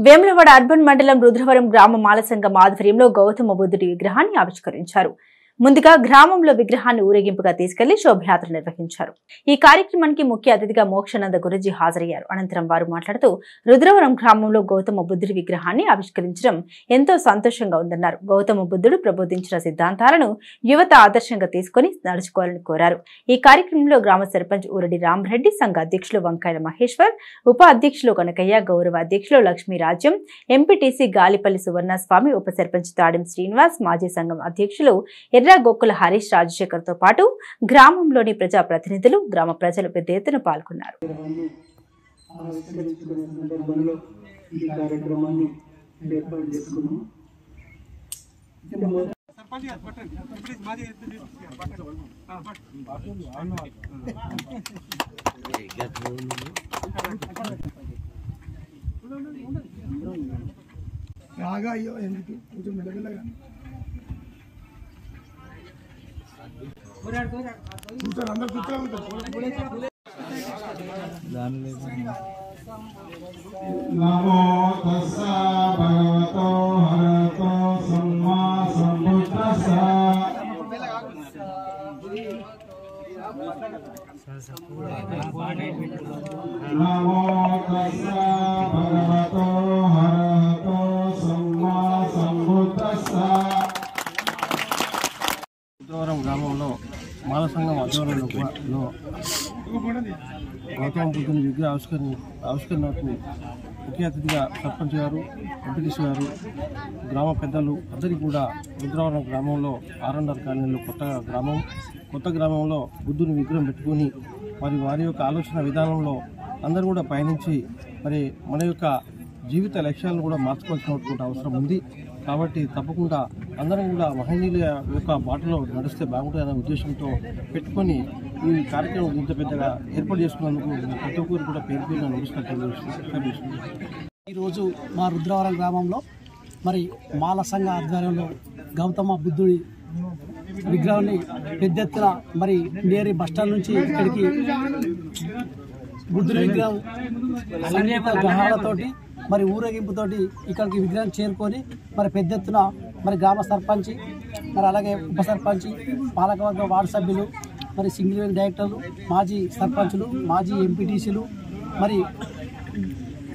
Vemulawada urban మండలం రుద్రవరం గ్రామ మాల సంఘం ఆధ్వర్యంలో గౌతమ బుద్ధుడి విగ్రహాన్ని ఆవిష్కరించారు. ముందుగా గ్రామంలో విగ్రహాన్ని ఊరేగింపుగా తీసుకెళ్లి శోభయాత్ర నిర్వహించారు. ఈ కార్యక్రమానికి ముఖ్య అతిథిగా మోక్షానంద గురూజీ హాజరయ్యారు. అనంతరం వారు మాట్లాడుతూ రుద్రవరం గ్రామంలో గౌతమ బుద్ధుడి విగ్రహాన్ని ఆవిష్కరించడం ఎంతో సంతోషంగా ఉందన్నారు. గౌతమ బుద్ధుడు ప్రబోధించిన సిద్ధాంతాలను యువత ఆదర్శంగా తీసుకుని నడుచుకోవాలని కోరారు. ఈ కార్యక్రమంలో గ్రామ సర్పంచ్ ఊరడి రామరెడ్డి, సంఘ అధ్యక్షులు వంకాయల మహేశ్వర్, ఉప అధ్యక్షులు కనకయ్య, గౌరవ అధ్యక్షులు లక్ష్మీరాజ్యం, ఎంపీటీసీ గాలిపల్లి సువర్ణస్వామి, ఉప సర్పంచ్ తాడిం శ్రీనివాస్, మాజీ సంఘం అధ్యక్షులు గోకుల హరీష్, రాజశేఖర్ తో పాటు గ్రామంలోని ప్రజా ప్రతినిధులు, గ్రామ ప్రజలు పెద్ద ఎత్తున పాల్గొన్నారు. నమో తస్సా భగవతో హరతో సమ్మా సంబుద్ధస్సా. నమో తస్సా భగవతో హరతో సమ్మా సంబుద్ధస్సా. రుద్రవరం గ్రామంలో మాల సంఘం ఆధ్వర్యంలో గౌతమ బుద్ధుని విగ్రహ ఆవిష్కరణకు ముఖ్య అతిథిగా సర్పంచ్ గారు, ఎంపీటీసీ గారు, గ్రామ పెద్దలు అందరికీ కూడా రుద్రవరం గ్రామంలో ఆర్ఎన్ఆర్ కాలనీలో కొత్త గ్రామంలో బుద్ధుని విగ్రహం పెట్టుకొని మరి వారి యొక్క ఆలోచన విధానంలో అందరూ కూడా పయనించి మరి మన యొక్క జీవిత లక్ష్యాలను కూడా మార్చుకోవాల్సినటువంటి అవసరం ఉంది. కాబట్టి తప్పకుండా అందరం కూడా మహనీయుల యొక్క బాటలో నడిస్తే బాగుంటుందనే ఉద్దేశంతో పెట్టుకొని ఈ కార్యక్రమం ఇంత పెద్దగా ఏర్పాటు చేసుకున్నందుకు ప్రతి ఒక్కరు కూడా పేరు పేరున నమస్కారం. ఈరోజు మా రుద్రవరం గ్రామంలో మరి మాల సంఘ ఆధ్వర్యంలో గౌతమ బుద్ధుడి విగ్రహాన్ని పెద్ద ఎత్తున మరి నేరి బస్టాండ్ నుంచి ఇక్కడికి బుద్ధుడి విగ్రహం సంగీత గ్రహాలతోటి మరి ఊరేగింపుతోటి ఇక్కడికి విగ్రహం చేరుకొని మరి పెద్ద ఎత్తున మరి గ్రామ సర్పంచ్, మరి అలాగే ఉప సర్పంచ్, పాలకవర్గ వార్డు సభ్యులు, మరి సింగిల్ డైరెక్టర్లు, మాజీ సర్పంచులు, మాజీ ఎంపీటీసీలు, మరి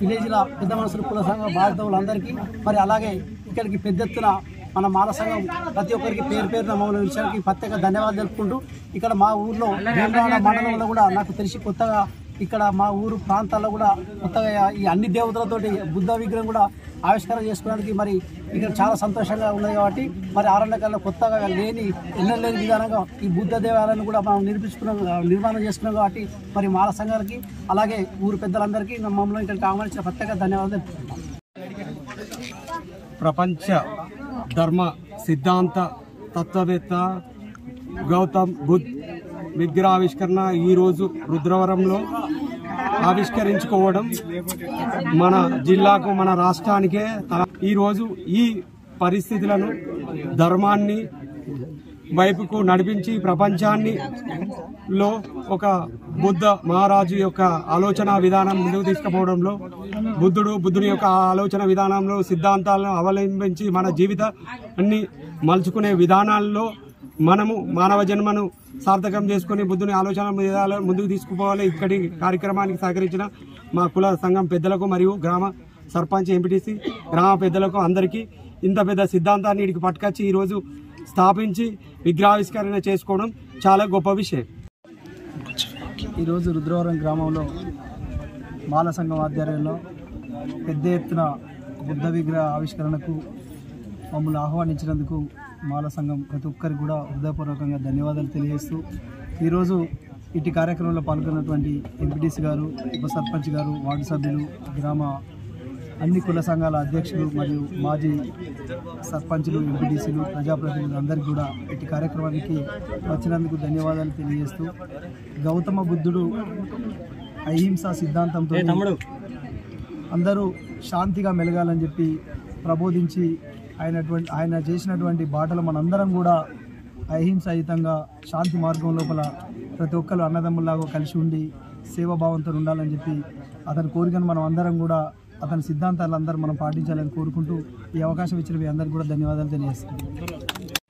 విలేజ్ల పెద్ద మనుషులు, కుల సంఘం బాధితులందరికీ మరి అలాగే ఇక్కడికి పెద్ద ఎత్తున మన మాల సంఘం ప్రతి ఒక్కరికి పేరు పేరున మమ్మల్ని విషయానికి ప్రత్యేక ధన్యవాదాలు తెలుపుకుంటూ ఇక్కడ మా ఊర్లో వేములవాడ మండలంలో కూడా నాకు తెలిసి కొత్తగా ఇక్కడ మా ఊరు ప్రాంతాల్లో కూడా కొత్తగా ఈ అన్ని దేవతలతోటి బుద్ధ విగ్రహం కూడా ఆవిష్కరణ చేసుకోవడానికి మరి ఇక్కడ చాలా సంతోషంగా ఉన్నది. కాబట్టి మరి ఆరణ్యకాలంలో కొత్తగా ఎన్నలేని విధానంగా ఈ బుద్ధ దేవాలయాన్ని కూడా మనం నిర్మాణం చేసుకున్నాం. కాబట్టి మరి మాల సంఘాలకి అలాగే ఊరు పెద్దలందరికీ మమ్మల్ని ఇక్కడికి ఆహ్వానించిన ప్రత్యేక ధన్యవాదాలు తెలుపుతున్నాం. ప్రపంచ ధర్మ సిద్ధాంత తత్వవేత్త గౌతమ్ బుద్ధ్ విగ్రహావిష్కరణ ఈరోజు రుద్రవరంలో ఆవిష్కరించుకోవడం మన జిల్లాకు, మన రాష్ట్రానికే ఈరోజు ఈ పరిస్థితులను ధర్మాన్ని వైపుకు నడిపించి ప్రపంచాన్నిలో ఒక బుద్ధ మహారాజు యొక్క ఆలోచన విధానం ముందుకు తీసుకుపోవడంలో బుద్ధుని యొక్క ఆలోచన విధానంలో సిద్ధాంతాలను అవలంబించి మన జీవితాన్ని మలుచుకునే విధానాల్లో మనము మానవ జన్మను సార్థకం చేసుకుని బుద్ధుని ఆలోచన ముందుకు తీసుకుపోవాలి. ఇక్కడి కార్యక్రమానికి సహకరించిన మా కుల సంఘం పెద్దలకు మరియు గ్రామ సర్పంచ్, ఎంపీటీసీ, గ్రామ పెద్దలకు అందరికీ ఇంత పెద్ద సిద్ధాంతాన్ని ఇక్కడికి పట్టుకొచ్చి ఈరోజు స్థాపించి విగ్రహావిష్కరణ చేసుకోవడం చాలా గొప్ప విషయం. ఈరోజు రుద్రవరం గ్రామంలో మాల సంఘం ఆధ్వర్యంలో పెద్ద ఎత్తున బుద్ధ విగ్రహ ఆవిష్కరణకు మమ్మల్ని ఆహ్వానించినందుకు మాల సంఘం ప్రతి ఒక్కరికి కూడా హృదయపూర్వకంగా ధన్యవాదాలు తెలియజేస్తూ ఈరోజు ఇటు కార్యక్రమంలో పాల్గొన్నటువంటి ఎంపీటీసీ గారు, ఉప సర్పంచ్ గారు, వార్డు సభ్యులు, గ్రామ అన్ని కుల సంఘాల అధ్యక్షులు మరియు మాజీ సర్పంచులు, ఎంపీటీసీలు, ప్రజాప్రతినిధులు అందరికీ కూడా ఇటు కార్యక్రమానికి వచ్చినందుకు ధన్యవాదాలు తెలియజేస్తూ గౌతమ బుద్ధుడు అహింసా సిద్ధాంతంతో అందరూ శాంతిగా మెలగాలని చెప్పి ప్రబోధించి ఆయన చేసినటువంటి బాటలు మనందరం కూడా అహింసాయుతంగా శాంతి మార్గం లోపల ప్రతి ఒక్కరు అన్నదమ్ముల్లాగా కలిసి ఉండి సేవాభావంతో ఉండాలని చెప్పి అతని కోరికను మనం అందరం కూడా అతని సిద్ధాంతాలు అందరూ మనం పాటించాలని కోరుకుంటూ ఈ అవకాశం ఇచ్చిన మీ అందరికీ కూడా ధన్యవాదాలు తెలియజేస్తున్నాను.